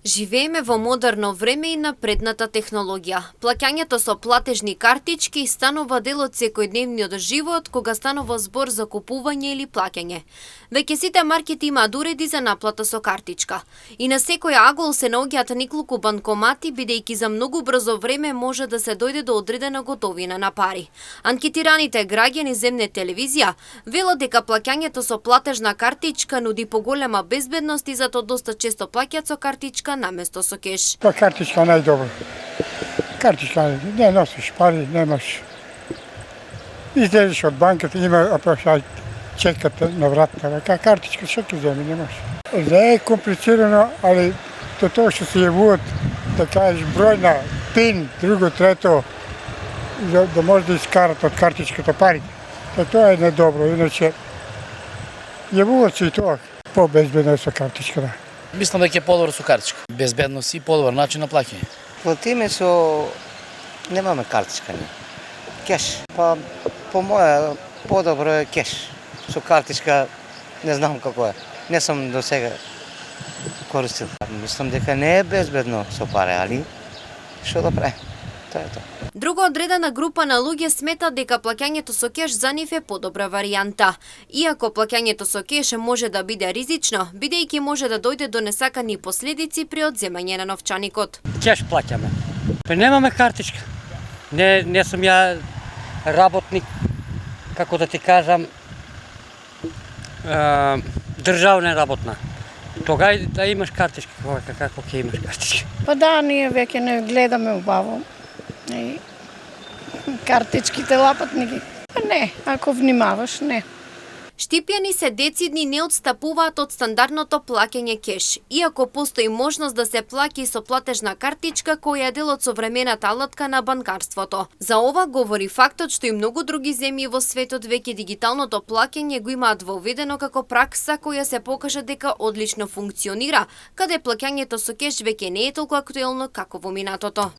Живееме во модерно време и напредната технологија. Плаќањето со платежни картички станува дел од секојдневниот живот кога станува збор за купување или плаќање. Веќе сите маркети имаат уреди за наплата со картичка. И на секој агол се наоѓаат неколку банкомати, бидејќи за многу брзо време може да се дојде до одредена готовина на пари. Анкетираните граѓани земне телевизија велат дека плаќањето со платежна картичка нуди поголема безбедност и затоа доста често плаќаат со картичка наместо со кеш. Па картичка најдобро. Картичка не носиш пари, немаш. Излезеш од банката, има опашај чекате на вратата. Картичка што ќе земе, немаш. Не е комплицирано, али тоа што се јавуваат, да кажеш број на пин, друго, трето, да може да искарат од картичката пари. Тоа е недобро, иначе јавуваат се и тоа. По-безбедно е со картичката. Мислам дека е подобро со картичка. Безбедност и подобар начин на плаќање. Платиме со... немаме картичка ни. Кеш. Па по моја подобро е кеш. Со картичка не знам како е. Не сум до сега користил. Мислам дека не е безбедно со пари, али што да правим? Тоа е тоа. Друга одредена група на луѓе сметат дека плаќањето со кеш за нив е подобра варијанта. Иако плаќањето со кеш може да биде ризично, бидејќи може да дојде до несакани последици при одземање на новчаникот. Кеш плаќаме. Па немаме картичка. Не сум ја работник, како да ти кажам, државна работна. Тога да имаш картичка, како ќе имаш картичка. Па да, ние веќе не гледаме убаво. И картичките лапат ни ги. Па не, ако внимаваш, не. Штипјани се децидни не отстапуваат од стандардното плаќање кеш, иако постои можност да се плаќа и со платежна картичка која е дел од современата алатка на банкарството. За ова говори фактот што и многу други земји во светот веќе дигиталното плаќање го имаат воведено како пракса која се покажа дека одлично функционира, каде плаќањето со кеш веќе не е толку актуелно како во минатото.